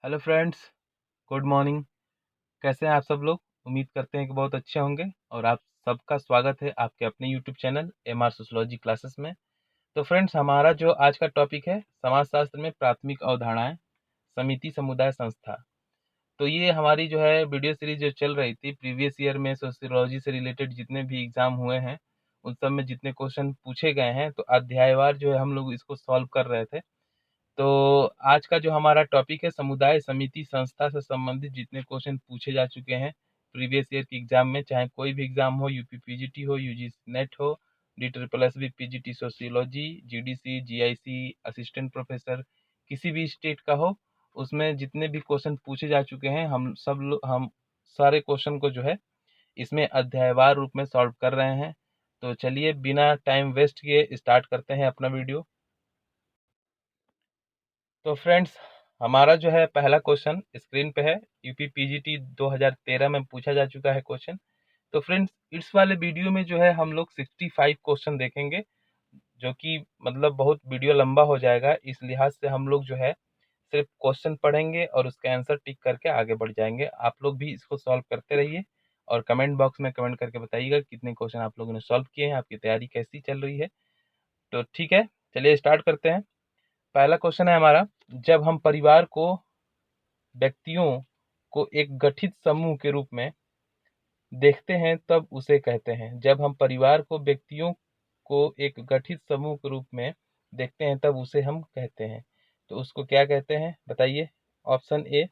Hello friends, good morning. कैसे हैं आप सब लोग? उम्मीद करते हैं कि बहुत अच्छे होंगे और आप सबका स्वागत है आपके अपने YouTube channel MR sociology classes में। तो फ्रेंड्स, हमारा जो आज का टॉपिक है समाजशास्त्र में प्राथमिक अवधारणाएं, समिति, समुदाय, संस्था। तो ये हमारी जो है वीडियो सीरीज जो चल रही थी प्रीवियस ईयर में सोशियोलॉजी से रिलेटेड जितने भी एग्जाम हुए हैं उन सब में जितने क्वेश्चन पूछे गए हैं, तो अध्यायवार जो है हम लोग इसको सॉल्व कर रहे थे। तो आज का जो हमारा टॉपिक है समुदाय, समिति, संस्था से संबंधित जितने क्वेश्चन पूछे जा चुके हैं प्रीवियस ईयर के एग्जाम में, चाहे कोई भी एग्जाम हो, यूपी पीजीटी हो, यूजीसी नेट हो, DSSB PGT sociology, GDC, GIC, assistant professor, किसी भी स्टेट का हो, उसमें जितने भी क्वेश्चन पूछे जा चुके हैं हम सारे क्वेश्चन को जो है इसमें अध्यायवार रूप में सॉल्व कर रहे हैं। तो चलिए बिना टाइम वेस्ट किए स्टार्ट करते हैं अपना वीडियो। तो फ्रेंड्स, हमारा जो है पहला क्वेश्चन स्क्रीन पे है। यूपी पीजीटी 2013 में पूछा जा चुका है क्वेश्चन। तो फ्रेंड्स, इस वाले वीडियो में जो है हम लोग 65 क्वेश्चन देखेंगे, जो कि मतलब बहुत वीडियो लंबा हो जाएगा। इस लिहाज से हम लोग जो है सिर्फ क्वेश्चन पढ़ेंगे और उसका आंसर टिक करके आगे बढ़ जाएंगे। आप लोग भी इसको सॉल्व करते रहिए और कमेंट बॉक्स में कमेंट करके बताइएगा कितने क्वेश्चन आप लोगों ने सॉल्व किए हैं, आपकी तैयारी कैसी चल रही है। तो ठीक है, चलिए स्टार्ट करते हैं। पहला क्वेश्चन है हमारा, जब हम परिवार को व्यक्तियों को एक गठित समूह के रूप में देखते हैं तब उसे कहते हैं। जब हम परिवार को व्यक्तियों को एक गठित समूह के रूप में देखते हैं तब उसे हम कहते हैं। तो उसको क्या कहते हैं बताइए? ऑप्शन ए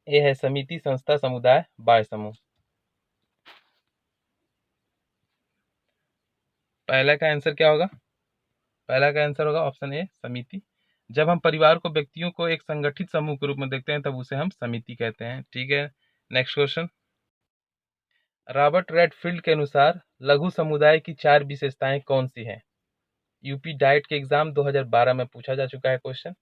है समिति, संस्था, समुदाय, बाह्य समूह। पहला का आंसर क्या होगा? पहला का आंसर होगा ऑप्शन ए समिति। जब हम परिवार को व्यक्तियों को एक संगठित समूह के रूप में देखते हैं तब उसे हम समिति कहते हैं। ठीक है, नेक्स्ट क्वेश्चन। रॉबर्ट रेडफील्ड के अनुसार लघु समुदाय की 4 विशेषताएं कौन सी हैं? यूपी डाइट के एग्जाम 2012 में पूछा जा चुका है क्वेश्चन।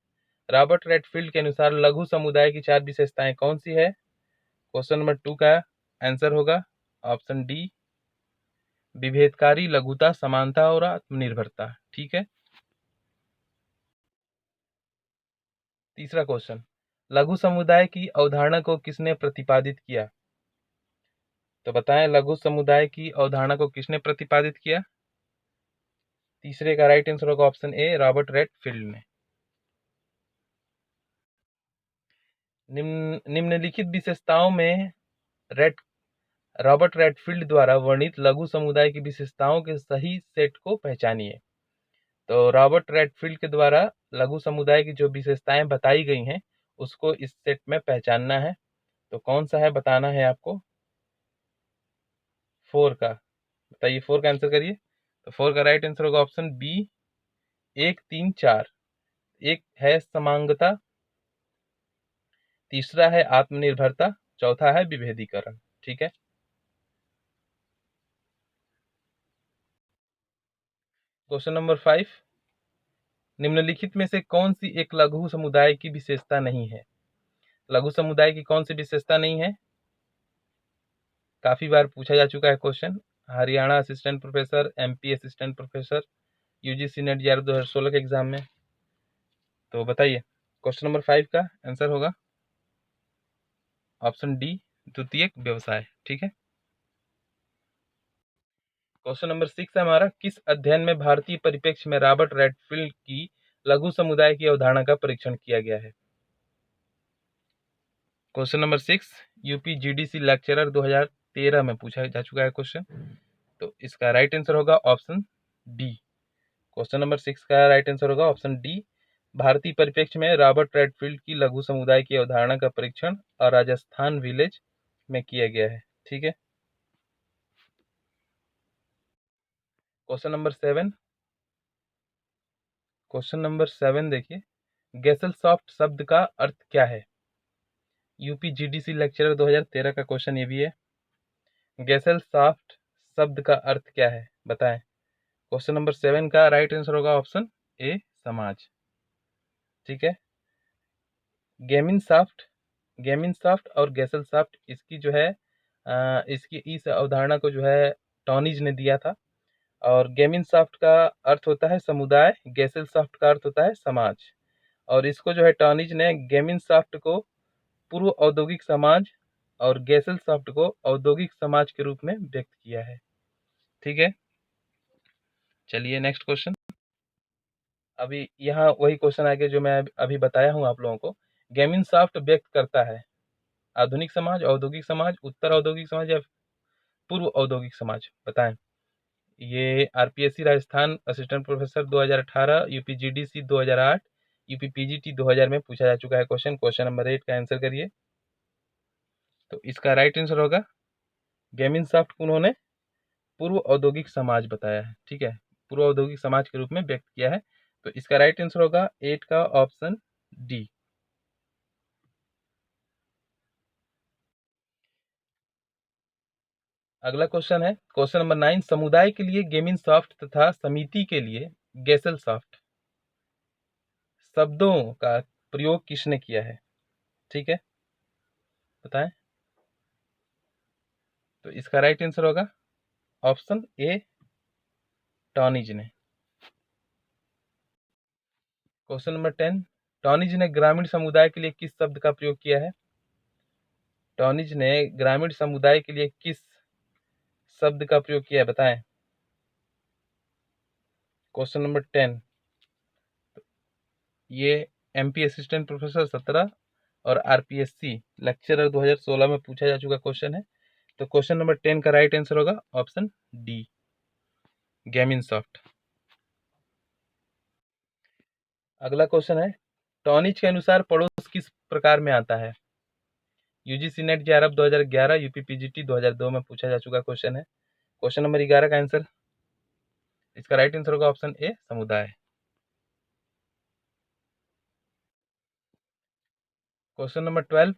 रॉबर्ट रेडफील्ड के अनुसार लघु समुदाय की 4 विशेषताएं कौन सी है? क्वेश्चन नंबर 2 का आंसर होगा ऑप्शन डी, विभेदकारी, लघुता, समानता और आत्मनिर्भरता। ठीक है, तीसरा क्वेश्चन, लघु समुदाय की अवधारणा को किसने प्रतिपादित किया? तो बताएं, लघु समुदाय की अवधारणा को किसने प्रतिपादित किया? तीसरे का राइट आंसर होगा ऑप्शन ए, रॉबर्ट रेडफील्ड ने। निम्नलिखित विशेषताओं में रेड रॉबर्ट रेडफील्ड द्वारा वर्णित लघु समुदाय की विशेषताओं के सही सेट को पहचानिए। तो रॉबर्ट रेडफील्ड के द्वारा लघु समुदाय की जो विशेषताएं बताई गई हैं उसको इस सेट में पहचानना है। तो कौन सा है बताना है आपको? 4 का बताइए, 4 का आंसर करिए। तो 4 का राइट आंसर होगा ऑप्शन बी, 1, 3, 4। एक है समांगता, तीसरा है आत्मनिर्भरता, चौथा है विभेदीकरण। ठीक है, क्वेश्चन नंबर 5, निम्नलिखित में से कौन सी एक लघु समुदाय की विशेषता नहीं है? लघु समुदाय की कौन सी विशेषता नहीं है? काफी बार पूछा जा चुका है question. Haryana assistant professor, MP assistant professor, UGC net JRF 2016 के एग्जाम में। तो बताइए, क्वेश्चन नंबर 5 का आंसर होगा ऑप्शन डी, द्वितीयक व्यवसाय। ठीक है, क्वेश्चन नंबर 6 है हमारा, किस अध्ययन में भारतीय परिप्रेक्ष्य में रॉबर्ट रेडफील्ड की लघु समुदाय की अवधारणा का परीक्षण किया गया है? Question number 6 UP GDC lecturer 2013 में पूछा जा चुका है क्वेश्चन। तो इसका राइट आंसर होगा ऑप्शन डी। क्वेश्चन नंबर 6 का राइट आंसर होगा ऑप्शन डी, भारतीय परिप्रेक्ष्य में रॉबर्ट रेडफील्ड की लघु समुदाय की अवधारणा का परीक्षण और राजस्थान विलेज में किया गया है। ठीक है, क्वेश्चन नंबर 7। क्वेश्चन नंबर 7 देखिए, गैसल सॉफ्ट शब्द का अर्थ क्या है? यूपी जीडीसी लेक्चरर 2013 का क्वेश्चन ये भी है। गैसल सॉफ्ट शब्द का अर्थ क्या है बताएं? क्वेश्चन नंबर 7 का राइट आंसर होगा ऑप्शन ए, समाज। ठीक है, गेमिन सॉफ्ट और गैसल सॉफ्ट इसकी जो है इसकी इस अवधारणा को जो है टॉनिज ने दिया था। और गेमिन सॉफ्ट का अर्थ होता है समुदाय, गैसल सॉफ्ट का अर्थ होता है समाज। और इसको जो है टॉनिज ने गेमिनसॉफ्ट को पूर्व औद्योगिक समाज और गैसेलसॉफ्ट को औद्योगिक समाज के रूप में व्यक्त किया है। ठीक है, चलिए नेक्स्ट क्वेश्चन। अभी यहाँ वही क्वेश्चन आ गया जो मैं अभी बताया हूँ आप लोगों को। गेमिनसॉफ्ट व्यक्त करता है आधुनिक समाज, औद्योगिक समाज, उत्तर औद्योगिक समाज या पूर्व औद्योगिक समाज, बताएं। ये RPSC Rajasthan assistant professor 2018, यूपीजीडीसी 2008, UPPGT 2000 में पूछा जा चुका है क्वेश्चन। क्वेश्चन नंबर 8 का आंसर करिए। तो इसका राइट आंसर होगा गेमिनसॉफ्ट को उन्होंने पूर्व औद्योगिक समाज बताया है। ठीक है, पूर्व औद्योगिक समाज के रूप में व्यक्त किया है। तो इसका राइट आंसर होगा 8 का ऑप्शन डी। अगला क्वेश्चन है क्वेश्चन नंबर 9, समुदाय के लिए गेमिनसॉफ्ट तथा समिति के लिए गैसेलसॉफ्ट शब्दों का प्रयोग किसने किया है? ठीक है, बताएं। तो इसका राइट आंसर होगा ऑप्शन ए, टॉनिज ने। क्वेश्चन नंबर 10, टॉनिज ने ग्रामीण समुदाय के लिए किस शब्द का प्रयोग किया है? टॉनिज ने ग्रामीण समुदाय के लिए किस शब्द का प्रयोग किया है, बताएं। क्वेश्चन नंबर 10, ये एमपी असिस्टेंट प्रोफेसर 17 और आरपीएससी लेक्चरर 2016 में पूछा जा चुका क्वेश्चन है। तो क्वेश्चन नंबर 10 का राइट आंसर होगा ऑप्शन डी, गेमिनसॉफ्ट। अगला क्वेश्चन है टॉनिज के अनुसार पड़ोस किस प्रकार में आता है? यूजीसी नेट जेआरएफ 2011, यूपीपीजीटी 2002 में पूछा जा चुका क्वेश्चन है। क्वेश्चन नंबर 11 का आंसर, इसका राइट आंसर होगा ऑप्शन ए, समुदाय। क्वेश्चन नंबर 12,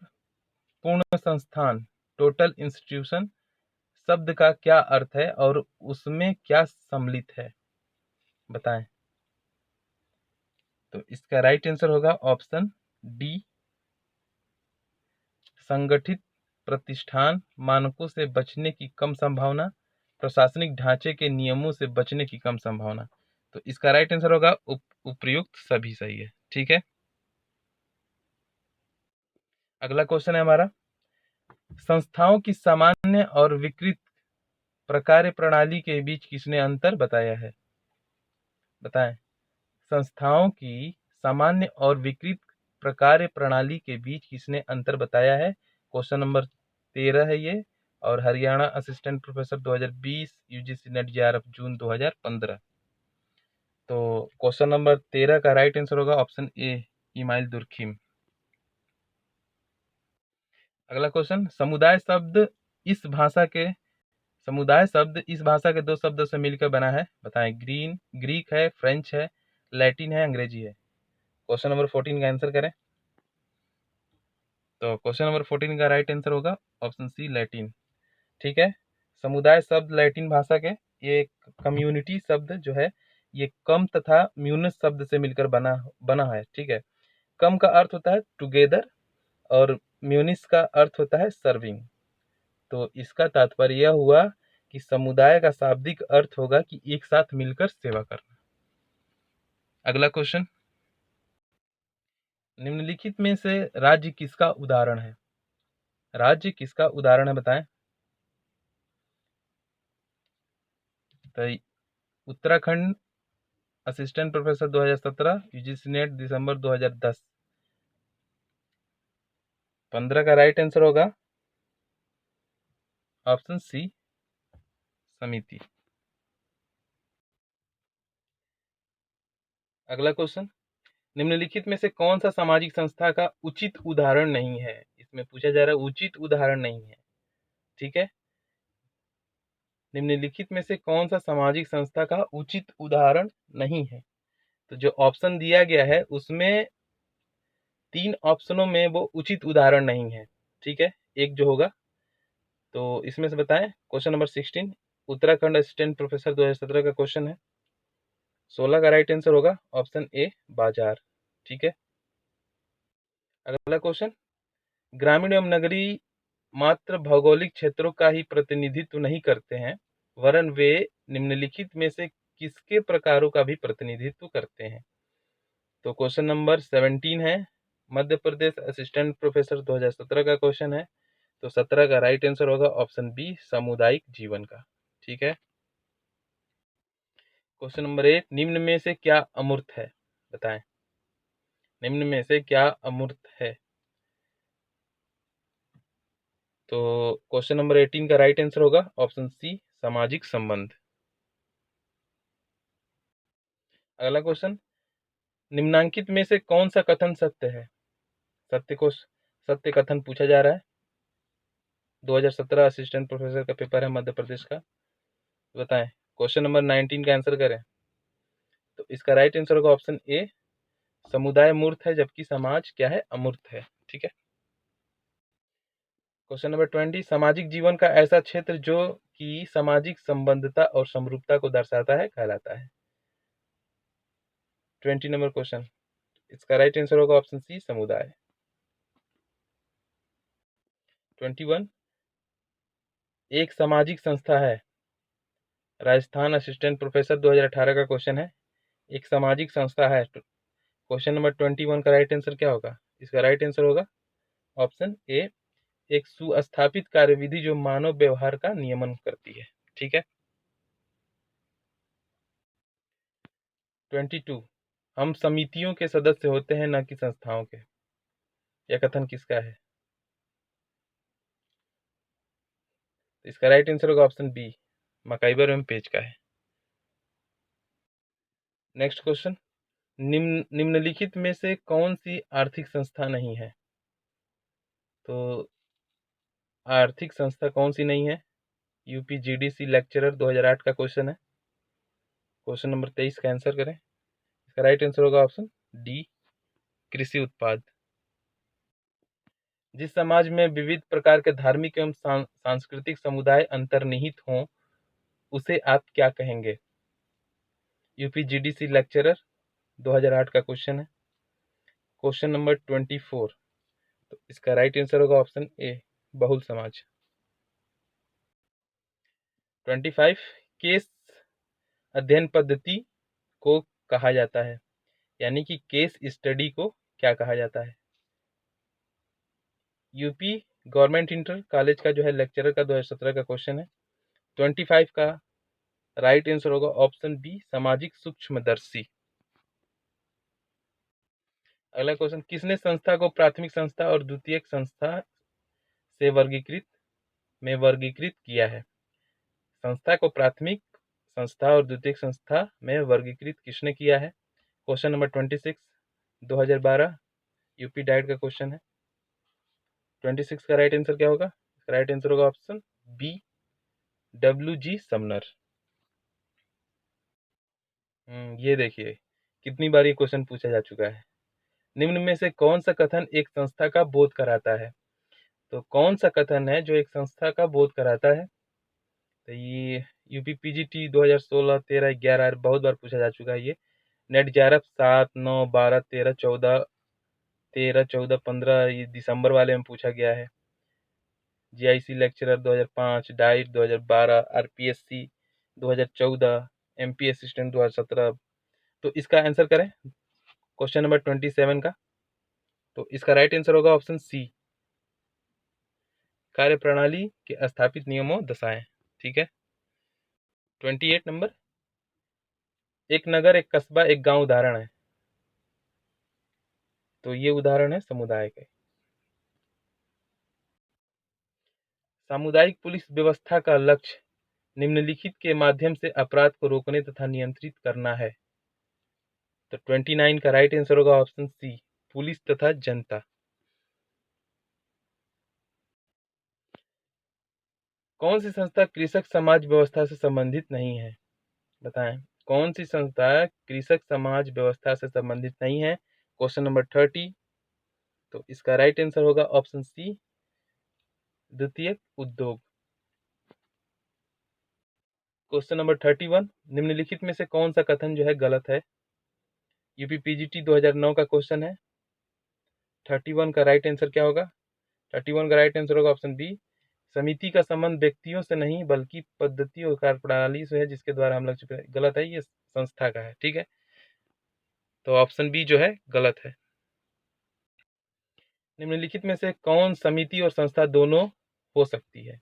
पूर्ण संस्थान टोटल इंस्टीट्यूशन शब्द का क्या अर्थ है और उसमें क्या सम्मिलित है, बताएं। तो इसका राइट आंसर होगा ऑप्शन डी, संगठित प्रतिष्ठान, मानकों से बचने की कम संभावना, प्रशासनिक ढांचे के नियमों से बचने की कम संभावना। तो इसका राइट आंसर होगा उपयुक्त सभी सही है। ठीक है, अगला क्वेश्चन है हमारा, संस्थाओं की सामान्य और विकृत प्रकार्य प्रणाली के बीच किसने अंतर बताया है, बताएं। संस्थाओं की सामान्य और विकृत प्रकार्य प्रणाली के बीच किसने अंतर बताया है? क्वेश्चन नंबर 13 है ये, और Haryana assistant professor 2020, UGC NET JRF June 2015। तो क्वेश्चन नंबर 13 का राइट आंसर होगा ऑप्शन ए, इमाइल दुर्खिम। अगला क्वेश्चन, समुदाय शब्द इस भाषा के दो शब्दों से मिलकर बना है, बताएं। ग्रीक है, फ्रेंच है, लैटिन है, अंग्रेजी है। क्वेश्चन नंबर 14 का आंसर करें। तो क्वेश्चन नंबर 14 का राइट आंसर होगा ऑप्शन सी, लैटिन। ठीक है, समुदाय शब्द लैटिन भाषा के, ये कम्युनिटी शब्द जो है ये कम तथा म्यूनस शब्द से मिलकर बना है। ठीक है, कम का अर्थ होता है टुगेदर और म्यूनिस का अर्थ होता है सर्विंग। तो इसका तात्पर्य यह हुआ कि समुदाय का शाब्दिक अर्थ होगा कि एक साथ मिलकर सेवा करना। अगला क्वेश्चन, निम्नलिखित में से राज्य किसका उदाहरण है? राज्य किसका उदाहरण है, बताएं। तो Uttarakhand assistant professor 2017, UGC NET December 2010। 15 का राइट आंसर होगा ऑप्शन सी, समिति। अगला क्वेश्चन, निम्नलिखित में से कौन सा सामाजिक संस्था का उचित उदाहरण नहीं है? इसमें पूछा जा रहा है उचित उदाहरण नहीं है। ठीक है, निम्नलिखित में से कौन सा सामाजिक संस्था का उचित उदाहरण नहीं है? तो जो ऑप्शन दिया गया है उसमें 3 ऑप्शनों में वो उचित उदाहरण नहीं है। ठीक है, एक जो होगा, तो इसमें से बताएं। Question number 16, Uttarakhand assistant professor 2017 का क्वेश्चन है। 16 का राइट आंसर होगा ऑप्शन ए, बाजार। ठीक है, अगला क्वेश्चन, ग्रामीण एवं नगरीय मात्र भौगोलिक क्षेत्रों का ही प्रतिनिधित्व नहीं करते हैं, वरन वे निम्नलिखित में से किसके प्रकारों का भी प्रतिनिधित्व करते हैं? तो क्वेश्चन नंबर 17 है, मध्य प्रदेश असिस्टेंट प्रोफेसर 2017 का क्वेश्चन है। तो 17 का राइट आंसर होगा ऑप्शन बी, सामुदायिक जीवन का। ठीक है। क्वेश्चन नंबर 8, निम्न में से क्या अमूर्त है? बताएं, निम्न में से क्या अमूर्त है? तो क्वेश्चन नंबर 18 का राइट आंसर होगा ऑप्शन सी, सामाजिक संबंध। अगला क्वेश्चन, निम्नांकित में से कौन सा कथन सत्य है? सत्य कथन पूछा जा रहा है। 2017 असिस्टेंट प्रोफेसर का पेपर है मध्य प्रदेश का। बताएं, क्वेश्चन नंबर 19 का आंसर करें। तो इसका राइट आंसर होगा ऑप्शन ए, समुदाय मूर्त है जबकि समाज क्या है? अमूर्त है। ठीक है। क्वेश्चन नंबर 20, सामाजिक जीवन का ऐसा क्षेत्र जो कि सामाजिक संबंधता और समरूपता को दर्शाता है कहलाता है। 20 नंबर क्वेश्चन, इसका राइट आंसर होगा ऑप्शन सी, समुदाय। 21, एक सामाजिक संस्था है। राजस्थान असिस्टेंट प्रोफेसर 2018 का क्वेश्चन है, एक सामाजिक संस्था है। क्वेश्चन नंबर 21 का राइट आंसर क्या होगा? इसका राइट आंसर होगा ऑप्शन ए, एक सुस्थापित कार्यविधि जो मानव व्यवहार का नियमन करती है। ठीक है। 22, हम समितियों के सदस्य होते हैं न कि संस्थाओं के। यह कथन किसका है? इसका राइट आंसर होगा ऑप्शन बी, मकाइबर एवं पेज का है। नेक्स्ट क्वेश्चन, निम्नलिखित में से कौन सी आर्थिक संस्था नहीं है? तो आर्थिक संस्था कौन सी नहीं है? यूपी जीडीसी लेक्चरर 2008 का क्वेश्चन है। क्वेश्चन नंबर 23 का आंसर करें। इसका राइट आंसर होगा ऑप्शन डी, कृषि उत्पाद। जिस समाज में विविध प्रकार के धार्मिक एवं सांस्कृतिक समुदाय अंतर्निहित हों उसे आप क्या कहेंगे? यूपी जीडीसी लेक्चरर 2008 का क्वेश्चन है। क्वेश्चन नंबर 24, तो इसका राइट आंसर होगा ऑप्शन ए, बहुल समाज। 25, केस अध्ययन पद्धति को कहा जाता है, यानी कि केस स्टडी को क्या कहा जाता है? यूपी गवर्नमेंट इंटर कॉलेज का जो है लेक्चरर का 2017 का क्वेश्चन है। 25 का राइट आंसर होगा ऑप्शन बी, सामाजिक सूक्ष्मदर्शी। अगला क्वेश्चन, किसने संस्था को प्राथमिक संस्था और द्वितीयक संस्था से वर्गीकृत किया है? संस्था को प्राथमिक संस्था और द्वितीयक संस्था में वर्गीकृत किसने किया है? क्वेश्चन नंबर 26, 2012 यूपी डाइट का क्वेश्चन है। 26 का राइट आंसर क्या होगा? राइट आंसर होगा ऑप्शन बी, WG समनर। ये देखिए कितनी बार ये क्वेश्चन पूछा जा चुका है। निम्न में से कौन सा कथन एक संस्था का बोध कराता है? तो कौन सा कथन है जो एक संस्था का बोध कराता है? तो ये यूपी पीजीटी 2016, 13, 11 बहुत बार पूछा जा चुका है। ये नेट जेआरएफ 7, 9, 12, 13, 14, 15 ये दिसंबर वाले में पूछा गया है। GIC lecturer 2005, diet 2012, RPSC 2014, MP assistant 2017। तो इसका आंसर करें क्वेश्चन नंबर 27 का। तो इसका राइट आंसर होगा ऑप्शन सी, कार्यप्रणाली के स्थापित नियमों दशाएं। ठीक है। 28 नंबर, एक नगर, एक कस्बा, एक गांव उदाहरण है। तो ये उदाहरण है समुदाय के। सामुदायिक पुलिस व्यवस्था का लक्ष्य निम्नलिखित के माध्यम से अपराध को रोकने तथा नियंत्रित करना है। तो 29 का राइट आंसर होगा ऑप्शन सी, पुलिस तथा जनता। कौन सी संस्था कृषक समाज व्यवस्था से संबंधित नहीं है? बताएं, कौन सी संस्था कृषक समाज व्यवस्था से संबंधित नहीं है? क्वेश्चन नंबर 30, तो इसका राइट आंसर होगा ऑप्शन सी, द्वितीयक उद्योग। क्वेश्चन नंबर 31, निम्नलिखित में से कौन सा कथन जो है गलत है? यूपी पीजीटी 2009 का क्वेश्चन है। 31 का राइट आंसर क्या होगा? 31 का राइट आंसर होगा ऑप्शन बी, समिति का संबंध व्यक्तियों से नहीं बल्कि पद्धति और कार्यप्रणाली से है जिसके द्वारा हम लक्ष्य। गलत है, ये संस्था का है। ठीक है। तो ऑप्शन बी जो है गलत है। निम्नलिखित में से कौन समिति और संस्था दोनों हो सकती है,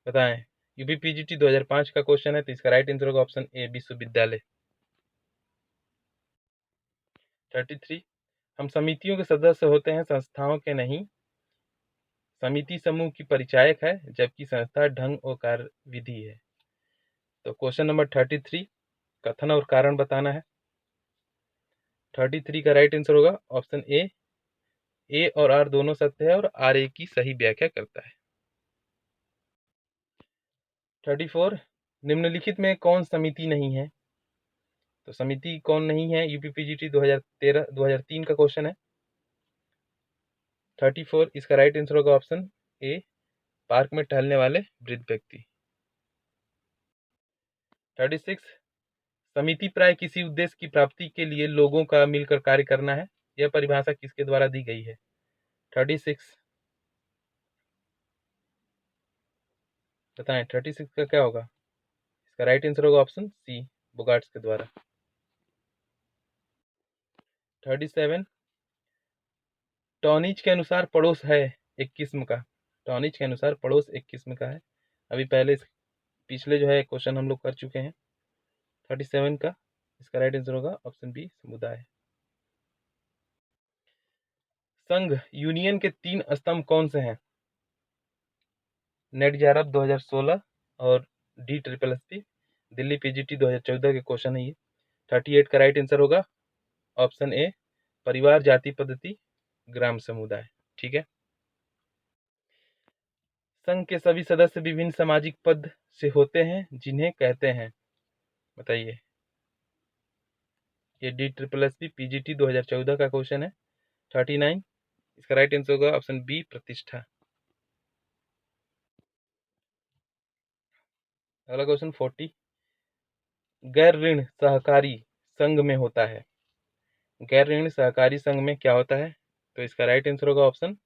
बताएं। यूपीपीजीटी 2005 का क्वेश्चन है, तो इसका राइट आंसर होगा ऑप्शन ए विश्वविद्यालय। 33, हम समितियों के सदस्य होते हैं, संस्थाओं के नहीं। समिति समूह की परिचायक है, जबकि संस्था ढंग और कार्यविधि है। तो क्वेश्चन नंबर 33 कथन और कारण बताना है। 33 का राइट आंसर होगा ऑप्शन ए और आर दोनों सत्य है और आर ए की सही व्याख्या करता है। 34, निम्नलिखित में कौन समिति नहीं है, तो समिति कौन नहीं है, यूपीपीजीटी 2003 का क्वेश्चन है। 34 इसका राइट आंसर होगा ऑप्शन ए पार्क में टहलने वाले वृद्ध व्यक्ति। 36, समिति प्राय किसी उद्देश्य की प्राप्ति के लिए लोगों का मिलकर कार्य करना है, यह परिभाषा किसके द्वारा दी गई है। 36 बताएं, 36 का क्या होगा, इसका राइट आंसर होगा ऑप्शन सी बोगार्ट्स के द्वारा। 37, टॉनिज के अनुसार पड़ोस है एक किस्म का, टॉनिज के अनुसार पड़ोस एक किस्म का है। अभी पहले पिछले जो है क्वेश्चन हम लोग कर चुके हैं। 37 का इसका राइट आंसर होगा ऑप्शन बी समुदाय। संघ यूनियन के 3 स्तंभ कौन से हैं, नेट जेआरएफ 2016 और D triple SP Delhi PGT 2014 के क्वेश्चन है ये। 38 का राइट आंसर होगा ऑप्शन ए परिवार जाति पद्धति ग्राम समुदाय। ठीक है। संघ के सभी सदस्य विभिन्न सामाजिक पद से होते हैं, जिन्हें कहते हैं, बताइए। ये D triple S P PGT 2014 का क्वेश्चन है। 39 इसका राइट आंसर होगा ऑप्शन बी प्रतिष्ठा। अगला क्वेश्चन 40, गैर ऋण सहकारी संघ में होता है, गैर ऋण सहकारी संघ में क्या होता है, तो इसका राइट आंसर होगा ऑप्शन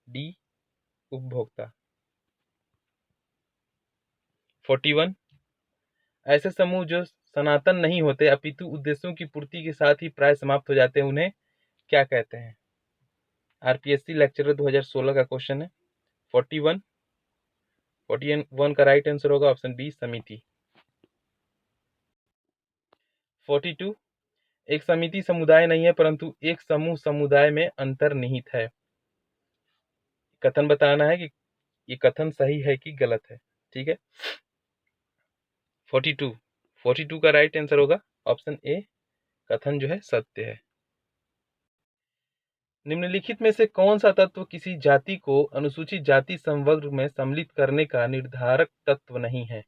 डी उपभोक्ता। 41, ऐसे समूह जो सनातन नहीं होते अपितु उद्देश्यों की पूर्ति के साथ ही प्राय समाप्त हो जाते हैं, उन्हें क्या कहते हैं। आरपीएससी लेक्चरर 2016 का क्वेश्चन है। 41 का राइट आंसर होगा ऑप्शन बी समिति। 42, एक समिति समुदाय नहीं है, परंतु एक समूह समुदाय में अंतर्निहित है। कथन बताना है कि ये कथन सही है कि गलत है। ठीक है। 42 का राइट आंसर होगा ऑप्शन ए कथन जो है सत्य है। निम्नलिखित में से कौन सा तत्व किसी जाति को अनुसूचित जाति संवर्ग में सम्मिलित करने का निर्धारक तत्व नहीं है,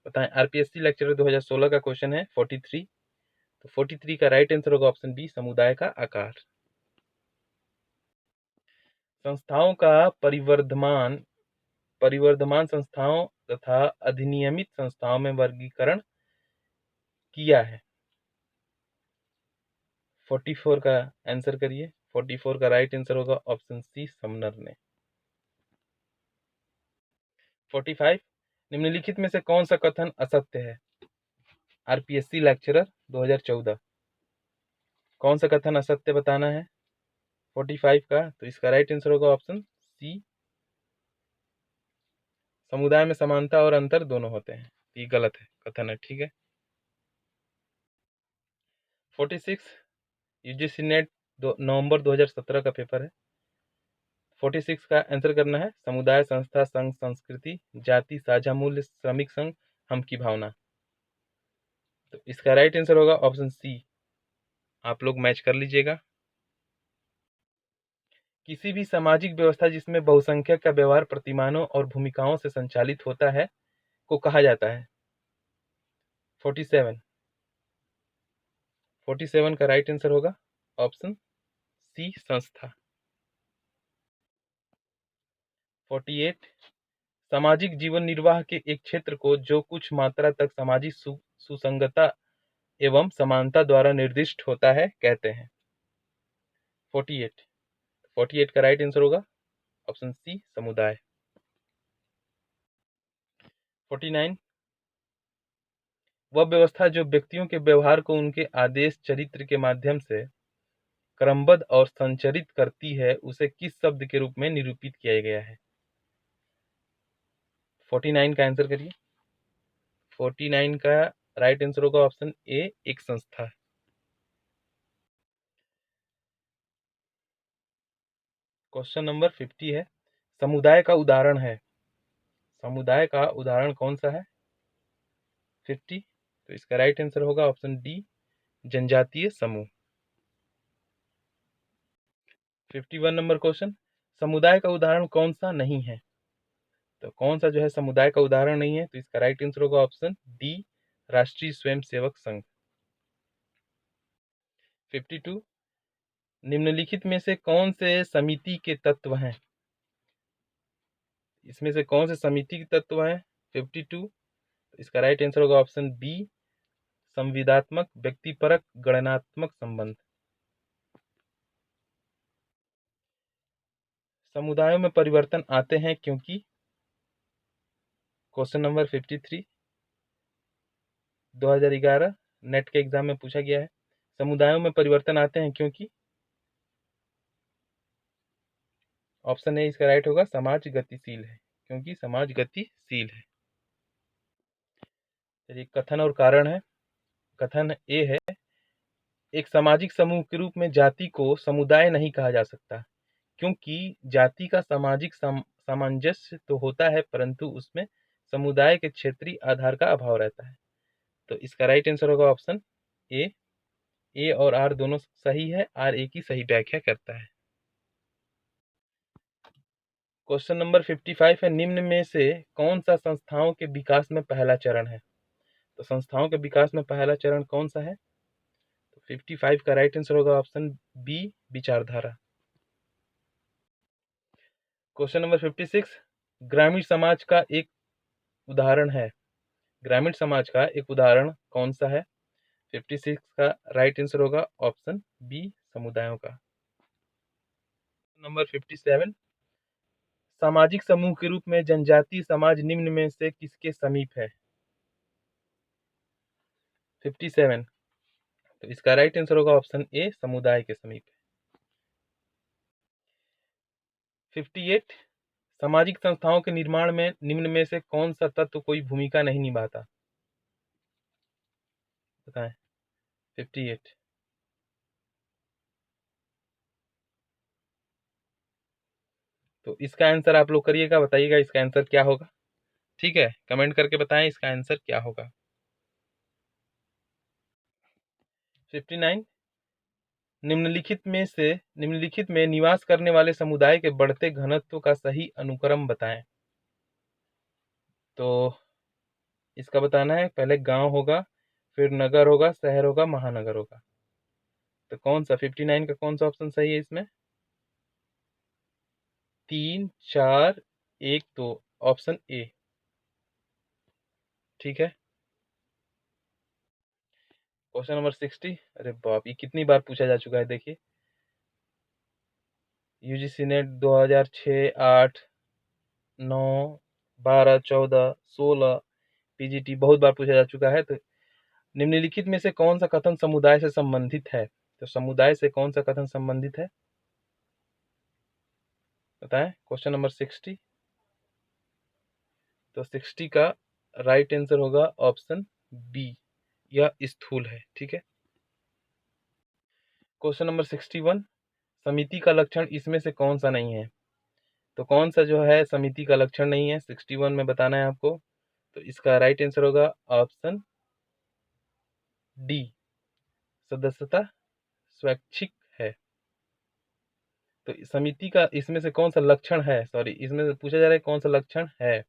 बताएं। आरपीएससी लेक्चरर 2016 का क्वेश्चन है 43, तो 43 का राइट आंसर होगा ऑप्शन बी समुदाय का आकार। संस्थाओं का परिवर्धमान संस्थाओं तथा अधिनियमित संस्थाओं में वर्गीकरण किया है। 44 का आंसर करिए। 44 का राइट आंसर होगा ऑप्शन सी समनर ने। 45, निम्नलिखित में से कौन सा कथन असत्य है, आरपीएससी लेक्चरर 2014, कौन सा कथन असत्य बताना है 45 का, तो इसका राइट आंसर होगा ऑप्शन सी समुदाय में समानता और अंतर दोनों होते हैं, ये गलत है कथन है। ठीक है। 46, यूजीसी नेट नवंबर 2017 का पेपर है। 46 का आंसर करना है समुदाय संस्था संघ संस्कृति जाति साझा मूल्य श्रमिक संघ हम की भावना, तो इसका राइट आंसर होगा ऑप्शन सी, आप लोग मैच कर लीजिएगा। किसी भी सामाजिक व्यवस्था जिसमें बहुसंख्यक का व्यवहार प्रतिमानों और भूमिकाओं से संचालित होता है को कहा जाता है। 47 का राइट आंसर होगा ऑप्शन सी संस्था। 48, सामाजिक जीवन निर्वाह के एक क्षेत्र को जो कुछ मात्रा तक सामाजिक सुसंगता एवं समानता द्वारा निर्दिष्ट होता है कहते हैं। 48 का राइट आंसर होगा ऑप्शन सी समुदाय। 49, वह व्यवस्था जो व्यक्तियों के व्यवहार को उनके आदेश चरित्र के माध्यम से क्रमबद्ध और संचरित करती है, उसे किस शब्द के रूप में निरूपित किया गया है? 49 का आंसर करिए। 49 का राइट आंसर होगा ऑप्शन ए, एक संस्था। क्वेश्चन नंबर 50 है, समुदाय का उदाहरण है। समुदाय का उदाहरण कौन सा है? 50, तो इसका राइट आंसर होगा ऑप्शन डी, जनजातीय समूह। 51 नंबर क्वेश्चन, समुदाय का उदाहरण कौन सा नहीं है? तो कौन सा जो है समुदाय का उदाहरण नहीं है? तो इसका राइट आंसर होगा ऑप्शन डी, राष्ट्रीय स्वयंसेवक संघ। 52, निम्नलिखित में से कौन से समिति के तत्व हैं? इसमें से कौन से समिति के तत्व हैं? 52, इसका राइट आंसर होगा ऑप्शन बी, संविदात्मक, व्यक्तिपरक, गणनात्मक संबंध। समुदायों में परिवर्तन आते हैं क्योंकि, क्वेश्चन नंबर 53, 2011 नेट के एग्जाम में पूछा गया है। समुदायों में परिवर्तन आते हैं क्योंकि, ऑप्शन ए इसका राइट होगा, समाज गतिशील है, क्योंकि समाज गतिशील है। चलिए, कथन और कारण है। कथन ए है, एक सामाजिक समूह के रूप में जाति को समुदाय नहीं कहा जा सकता, क्योंकि जाति का सामाजिक सामंजस्य तो होता है, परंतु उसमें समुदाय के क्षेत्रीय आधार का अभाव रहता है। तो इसका राइट आंसर होगा ऑप्शन ए। ए और आर दोनों सही है, आर ए की सही व्याख्या करता है। क्वेश्चन नंबर 55 है, निम्न में से कौन सा संस्थाओं के विकास में पहला चरण है? तो संस्थाओं के विकास में पहला चरण कौन सा है? तो 55 का राइट आंसर होगा ऑप्शन बी, विचारधारा। क्वेश्चन नंबर 56, ग्रामीण समाज का एक उदाहरण है। ग्रामीण समाज का एक उदाहरण कौन सा है? 56 का राइट आंसर होगा ऑप्शन बी, समुदायों का। नंबर 57, सामाजिक समूह के रूप में जनजातीय समाज निम्न में से किसके समीप है? 57, तो इसका राइट आंसर होगा ऑप्शन ए, समुदाय के समीप। 58, सामाजिक संस्थाओं के निर्माण में निम्न में से कौन सा तत्व कोई भूमिका नहीं निभाता? बताएं। 58, तो इसका आंसर आप लोग करिएगा, बताइएगा इसका आंसर क्या होगा। ठीक है, कमेंट करके बताएं इसका आंसर क्या होगा। 59, निम्नलिखित में निवास करने वाले समुदाय के बढ़ते घनत्व का सही अनुक्रम बताएं। तो इसका बताना है, पहले गांव होगा, फिर नगर होगा, शहर होगा, महानगर होगा। तो कौन सा 59 का कौन सा ऑप्शन सही है इसमें? 3, 4, 1, 2, ऑप्शन ए। ठीक है। क्वेश्चन नंबर 60, अरे बाप, ये कितनी बार पूछा जा चुका है देखिए। यूजीसी नेट 2006, 8, 9, 12, 14, 16, पीजीटी बहुत बार पूछा जा चुका है। तो निम्नलिखित में से कौन सा कथन समुदाय से संबंधित है? तो समुदाय से कौन सा कथन संबंधित है, बताएं। क्वेश्चन नंबर 60, तो 60 का राइट आंसर होगा ऑप्शन बी, यह स्थूल है। ठीक है। क्वेश्चन नंबर 61, समिति का लक्षण इसमें से कौन सा नहीं है? तो कौन सा जो है समिति का लक्षण नहीं है 61 में, बताना है आपको। तो इसका राइट आंसर होगा ऑप्शन डी, सदस्यता स्वैच्छिक है। तो समिति का इसमें से कौन सा लक्षण है, सॉरी, इसमें से पूछा जा रहा है कौन सा लक्षण है।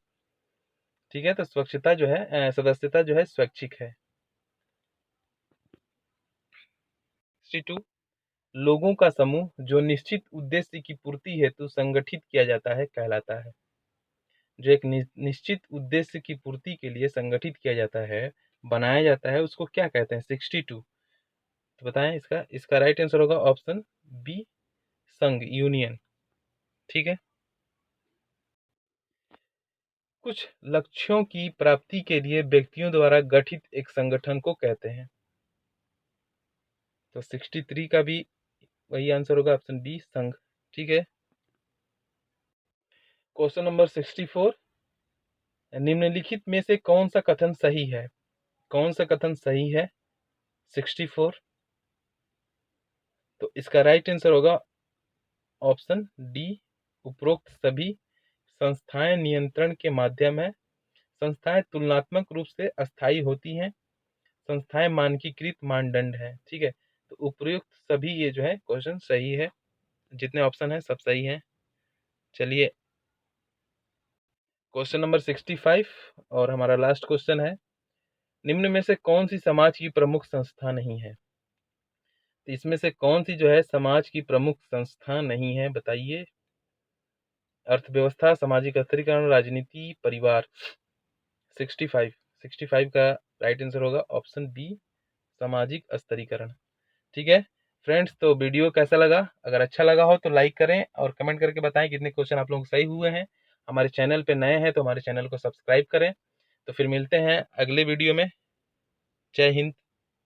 ठीक है, तो स्वच्छता जो है, सदस्यता जो है स्वैच्छिक है। 62, लोगों का समूह जो निश्चित उद्देश्य की पूर्ति हेतु संगठित किया जाता है कहलाता है। जो एक निश्चित उद्देश्य की पूर्ति के लिए संगठित किया जाता है, बनाया जाता है, उसको क्या कहते हैं? 62, तो बताएं इसका राइट आंसर होगा ऑप्शन बी, संघ, यूनियन। ठीक है। कुछ लक्ष्यों की प्राप्ति के लिए व्यक्तियों द्वारा गठित एक संगठन को कहते हैं। तो 63 का भी वही आंसर होगा, ऑप्शन बी, संघ। ठीक है। क्वेश्चन नंबर 64, निम्नलिखित में से कौन सा कथन सही है? कौन सा कथन सही है? 64। तो इसका राइट आंसर होगा ऑप्शन डी, उपरोक्त सभी संस्थाएं नियंत्रण के माध्यम है। संस्थाएं तुलनात्मक रूप से अस्थायी होती हैं। संस्थाएं मानकीकृत मानदंड है। ठीक है। तो उपयुक्त सभी ये जो है क्वेश्चन सही है, जितने ऑप्शन है सब सही है। चलिए क्वेश्चन नंबर 65 और हमारा लास्ट क्वेश्चन है, निम्न में से कौन सी समाज की प्रमुख संस्था नहीं है? तो इसमें से कौन सी जो है समाज की प्रमुख संस्था नहीं है, बताइए। अर्थव्यवस्था, सामाजिक स्थिरीकरण, राजनीति, परिवार। 65 का राइट आंसर होगा ऑप्शन बी, सामाजिक स्तरीकरण। ठीक है फ्रेंड्स, तो वीडियो कैसा लगा? अगर अच्छा लगा हो तो लाइक करें और कमेंट करके बताएं कितने क्वेश्चन आप लोगों को सही हुए हैं। हमारे चैनल पे नए हैं तो हमारे चैनल को सब्सक्राइब करें। तो फिर मिलते हैं अगले वीडियो में। जय हिंद।